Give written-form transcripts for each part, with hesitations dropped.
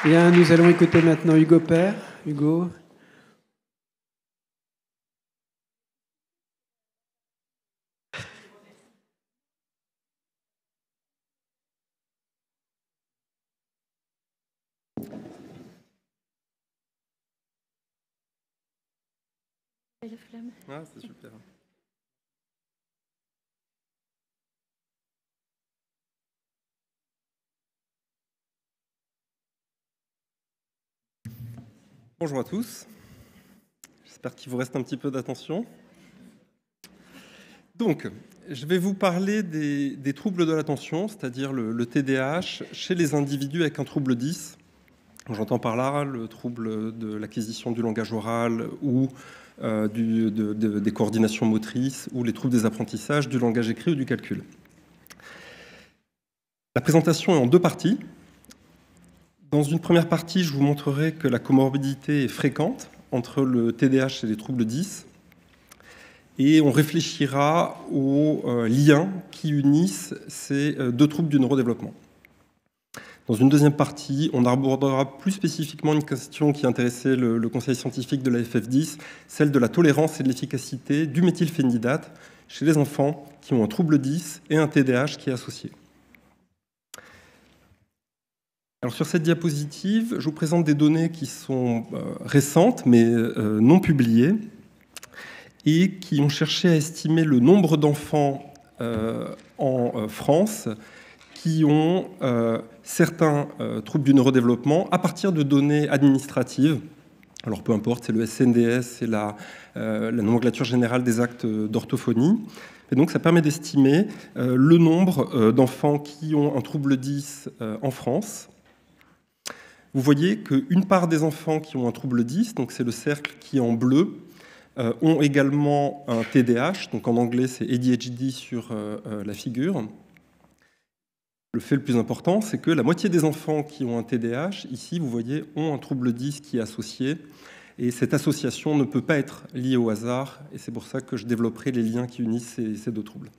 Bien, nous allons écouter maintenant Hugo Père. Hugo. Ah, c'est super. Bonjour à tous. J'espère qu'il vous reste un petit peu d'attention. Donc, je vais vous parler des troubles de l'attention, c'est-à-dire le TDAH, chez les individus avec un trouble 10. J'entends par là le trouble de l'acquisition du langage oral ou des coordinations motrices ou les troubles des apprentissages du langage écrit ou du calcul. La présentation est en deux parties. Dans une première partie, je vous montrerai que la comorbidité est fréquente entre le TDAH et les troubles 10. Et on réfléchira aux liens qui unissent ces deux troubles du neurodéveloppement. Dans une deuxième partie, on abordera plus spécifiquement une question qui intéressait le conseil scientifique de la FF10, celle de la tolérance et de l'efficacité du méthylphénidate chez les enfants qui ont un trouble 10 et un TDAH qui est associé. Alors sur cette diapositive, je vous présente des données qui sont récentes mais non publiées et qui ont cherché à estimer le nombre d'enfants en France qui ont certains troubles du neurodéveloppement à partir de données administratives. Alors peu importe, c'est le SNDS, c'est la nomenclature générale des actes d'orthophonie. Et donc ça permet d'estimer le nombre d'enfants qui ont un trouble 10 en France. Vous voyez qu'une part des enfants qui ont un trouble 10, donc c'est le cercle qui est en bleu, ont également un TDAH, donc en anglais c'est ADHD sur la figure. Le fait le plus important, c'est que la moitié des enfants qui ont un TDAH, ici vous voyez, ont un trouble 10 qui est associé, et cette association ne peut pas être liée au hasard, et c'est pour ça que je développerai les liens qui unissent ces deux troubles.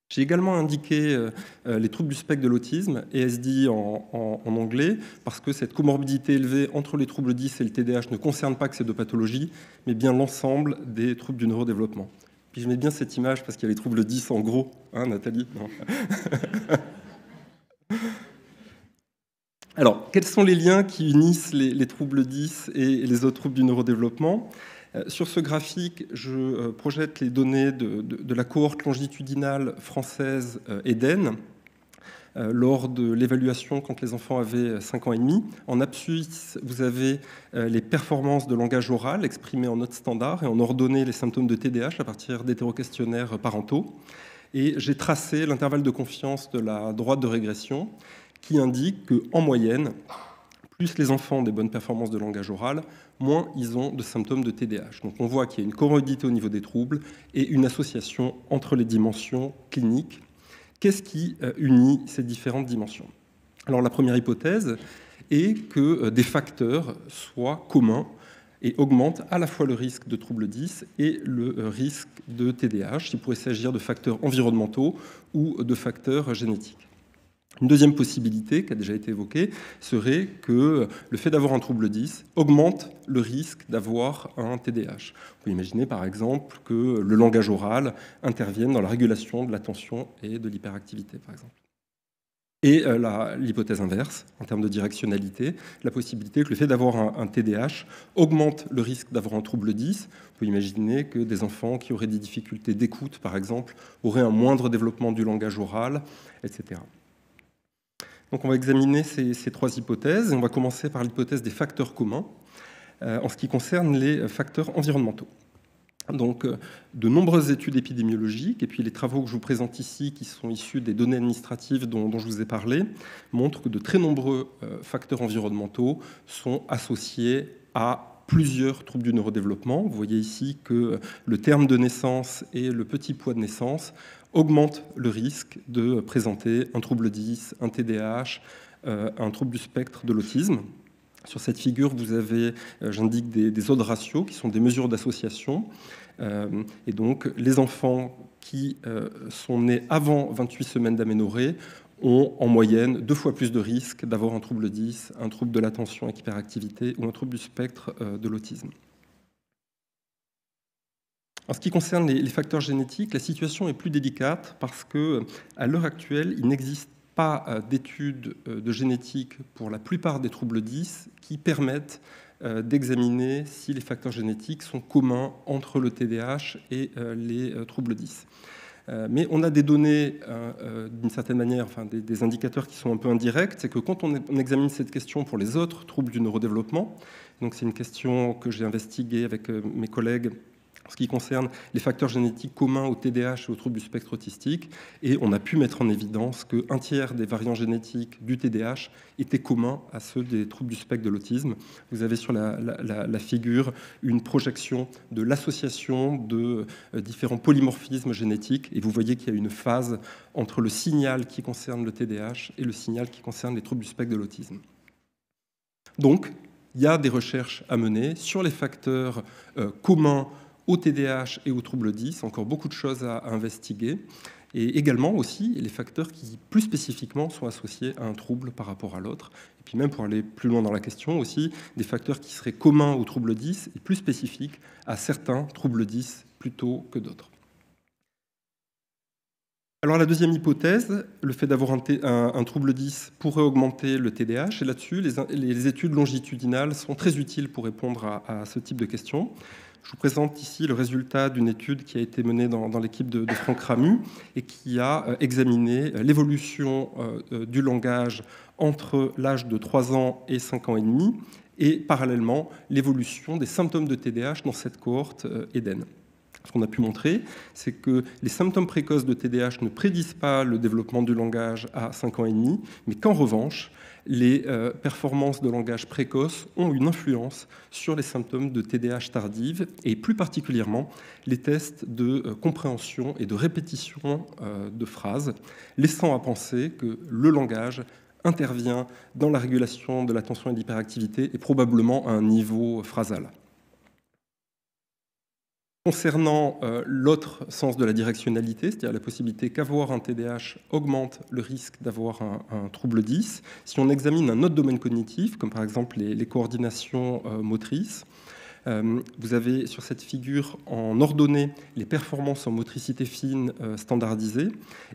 J'ai également indiqué les troubles du spectre de l'autisme, ESD en anglais, parce que cette comorbidité élevée entre les troubles 10 et le TDAH ne concerne pas que ces deux pathologies, mais bien l'ensemble des troubles du neurodéveloppement. Puis je mets bien cette image parce qu'il y a les troubles 10 en gros, hein, Nathalie? Non. Alors, quels sont les liens qui unissent les troubles 10 et les autres troubles du neurodéveloppement? Sur ce graphique, je projette les données de la cohorte longitudinale française EDEN lors de l'évaluation quand les enfants avaient 5 ans et demi. En abscisse, vous avez les performances de langage oral exprimées en notes standard et en ordonnée les symptômes de TDAH à partir d'hétéroquestionnaires parentaux. Et j'ai tracé l'intervalle de confiance de la droite de régression qui indique qu'en moyenne, plus les enfants ont des bonnes performances de langage oral, moins ils ont de symptômes de TDAH. Donc on voit qu'il y a une comorbidité au niveau des troubles et une association entre les dimensions cliniques. Qu'est-ce qui unit ces différentes dimensions? Alors la première hypothèse est que des facteurs soient communs et augmentent à la fois le risque de trouble 10 et le risque de TDAH. Il pourrait s'agir de facteurs environnementaux ou de facteurs génétiques. Une deuxième possibilité, qui a déjà été évoquée, serait que le fait d'avoir un trouble 10 augmente le risque d'avoir un TDAH. On peut imaginer par exemple que le langage oral intervienne dans la régulation de l'attention et de l'hyperactivité, par exemple. Et l'hypothèse inverse, en termes de directionnalité, la possibilité que le fait d'avoir un TDAH augmente le risque d'avoir un trouble 10. On peut imaginer que des enfants qui auraient des difficultés d'écoute, par exemple, auraient un moindre développement du langage oral, etc. Donc on va examiner ces trois hypothèses. Et on va commencer par l'hypothèse des facteurs communs en ce qui concerne les facteurs environnementaux. Donc, de nombreuses études épidémiologiques et puis les travaux que je vous présente ici, qui sont issus des données administratives dont je vous ai parlé, montrent que de très nombreux facteurs environnementaux sont associés à plusieurs troubles du neurodéveloppement. Vous voyez ici que le terme de naissance et le petit poids de naissance augmentent le risque de présenter un trouble 10, un TDAH, un trouble du spectre de l'autisme. Sur cette figure, vous avez, j'indique des odds ratios qui sont des mesures d'association. Et donc, les enfants qui sont nés avant 28 semaines d'aménorrhée ont en moyenne 2 fois plus de risques d'avoir un trouble 10, un trouble de l'attention avec hyperactivité ou un trouble du spectre de l'autisme. En ce qui concerne les facteurs génétiques, la situation est plus délicate parce qu'à l'heure actuelle, il n'existe pas d'études de génétique pour la plupart des troubles 10 qui permettent d'examiner si les facteurs génétiques sont communs entre le TDAH et les troubles 10. Mais on a des données, d'une certaine manière, enfin des indicateurs qui sont un peu indirects, c'est que quand on examine cette question pour les autres troubles du neurodéveloppement, donc c'est une question que j'ai investiguée avec mes collègues en ce qui concerne les facteurs génétiques communs au TDAH et aux troubles du spectre autistique, et on a pu mettre en évidence qu'un tiers des variants génétiques du TDAH étaient communs à ceux des troubles du spectre de l'autisme. Vous avez sur la figure une projection de l'association de différents polymorphismes génétiques, et vous voyez qu'il y a une phase entre le signal qui concerne le TDAH et le signal qui concerne les troubles du spectre de l'autisme. Donc, il y a des recherches à mener sur les facteurs communs au TDAH et aux troubles 10, encore beaucoup de choses à investiguer, et également aussi les facteurs qui plus spécifiquement sont associés à un trouble par rapport à l'autre, et puis même pour aller plus loin dans la question aussi, des facteurs qui seraient communs aux troubles 10 et plus spécifiques à certains troubles 10 plutôt que d'autres. Alors la deuxième hypothèse, le fait d'avoir un trouble 10 pourrait augmenter le TDAH, et là-dessus les études longitudinales sont très utiles pour répondre à ce type de questions. Je vous présente ici le résultat d'une étude qui a été menée dans l'équipe de Franck Ramu et qui a examiné l'évolution du langage entre l'âge de 3 ans et 5 ans et demi et parallèlement l'évolution des symptômes de TDAH dans cette cohorte Eden. Ce qu'on a pu montrer, c'est que les symptômes précoces de TDAH ne prédisent pas le développement du langage à 5 ans et demi, mais qu'en revanche, les performances de langage précoce ont une influence sur les symptômes de TDAH tardive et plus particulièrement les tests de compréhension et de répétition de phrases, laissant à penser que le langage intervient dans la régulation de l'attention et de l'hyperactivité et probablement à un niveau phrasal. Concernant l'autre sens de la directionnalité, c'est-à-dire la possibilité qu'avoir un TDAH augmente le risque d'avoir un trouble 10, si on examine un autre domaine cognitif, comme par exemple les coordinations motrices, vous avez sur cette figure en ordonnée les performances en motricité fine standardisées,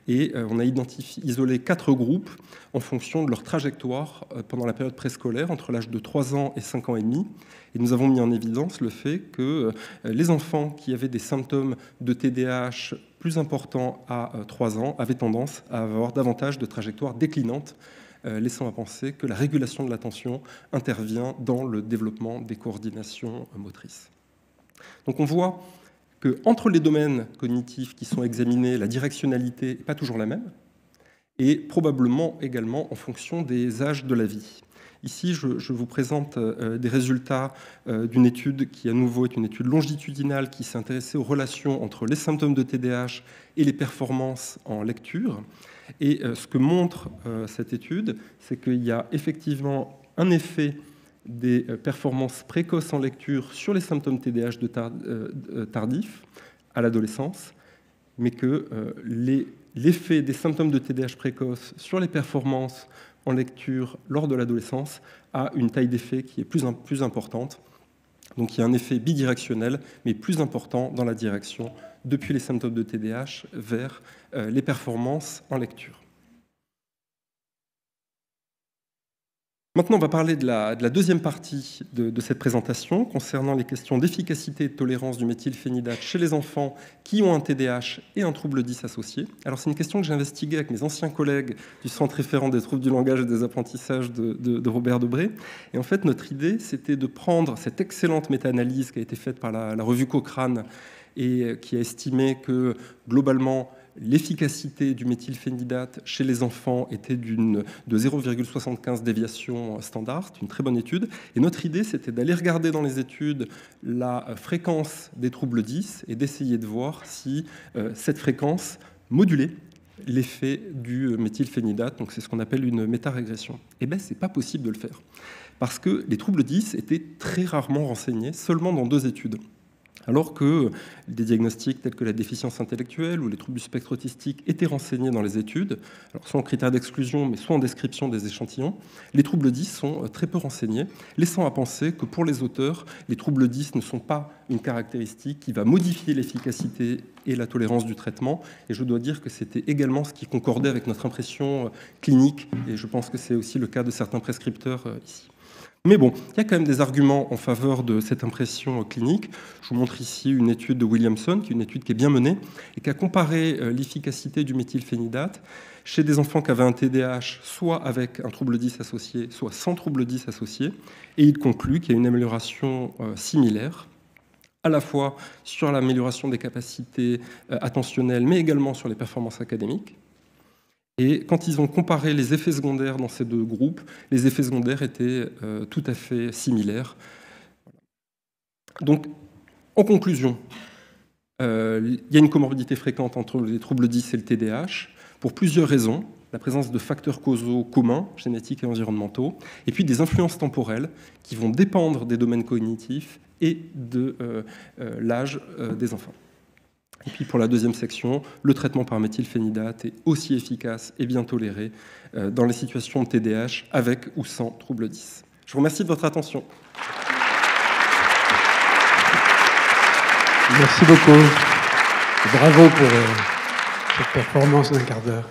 et on a isolé 4 groupes en fonction de leur trajectoire pendant la période préscolaire, entre l'âge de 3 ans et 5 ans et demi. Et nous avons mis en évidence le fait que les enfants qui avaient des symptômes de TDAH plus importants à 3 ans avaient tendance à avoir davantage de trajectoires déclinantes, laissant à penser que la régulation de l'attention intervient dans le développement des coordinations motrices. Donc on voit qu'entre les domaines cognitifs qui sont examinés, la directionnalité n'est pas toujours la même, et probablement également en fonction des âges de la vie. Ici, je vous présente des résultats d'une étude qui, à nouveau, est une étude longitudinale qui s'est intéressée aux relations entre les symptômes de TDAH et les performances en lecture. Et ce que montre cette étude, c'est qu'il y a effectivement un effet des performances précoces en lecture sur les symptômes TDAH tardifs à l'adolescence, mais que l'effet des symptômes de TDAH précoces sur les performances en lecture lors de l'adolescence a une taille d'effet qui est plus importante. Donc il y a un effet bidirectionnel, mais plus important dans la direction depuis les symptômes de TDAH vers les performances en lecture. Maintenant, on va parler de la deuxième partie de cette présentation concernant les questions d'efficacité et de tolérance du méthylphénidate chez les enfants qui ont un TDAH et un trouble 10 associé. Alors, c'est une question que j'ai investiguée avec mes anciens collègues du Centre référent des troubles du langage et des apprentissages de Robert Debré. Et en fait, notre idée, c'était de prendre cette excellente méta-analyse qui a été faite par la revue Cochrane et qui a estimé que, globalement, l'efficacité du méthylphénidate chez les enfants était de 0,75 déviation standard, c'est une très bonne étude. Et notre idée, c'était d'aller regarder dans les études la fréquence des troubles 10 et d'essayer de voir si cette fréquence modulait l'effet du méthylphénidate. Donc c'est ce qu'on appelle une métarégression. Eh bien, ce n'est pas possible de le faire. parce que les troubles 10 étaient très rarement renseignés, seulement dans 2 études. Alors que des diagnostics tels que la déficience intellectuelle ou les troubles du spectre autistique étaient renseignés dans les études, alors soit en critères d'exclusion, mais soit en description des échantillons, les troubles 10 sont très peu renseignés, laissant à penser que pour les auteurs, les troubles 10 ne sont pas une caractéristique qui va modifier l'efficacité et la tolérance du traitement. Et je dois dire que c'était également ce qui concordait avec notre impression clinique, et je pense que c'est aussi le cas de certains prescripteurs ici. Mais bon, il y a quand même des arguments en faveur de cette impression clinique. Je vous montre ici une étude de Williamson, qui est une étude qui est bien menée, et qui a comparé l'efficacité du méthylphénidate chez des enfants qui avaient un TDAH, soit avec un trouble 10 associé, soit sans trouble 10 associé. Et il conclut qu'il y a une amélioration similaire, à la fois sur l'amélioration des capacités attentionnelles, mais également sur les performances académiques. Et quand ils ont comparé les effets secondaires dans ces 2 groupes, les effets secondaires étaient tout à fait similaires. Donc, en conclusion, il y a une comorbidité fréquente entre les troubles 10 et le TDAH, pour plusieurs raisons. La présence de facteurs causaux communs, génétiques et environnementaux, et puis des influences temporelles qui vont dépendre des domaines cognitifs et de l'âge des enfants. Et puis pour la deuxième section, le traitement par méthylphénidate est aussi efficace et bien toléré dans les situations de TDAH avec ou sans trouble 10. Je vous remercie de votre attention. Merci beaucoup. Bravo pour cette performance d'1 quart d'heure.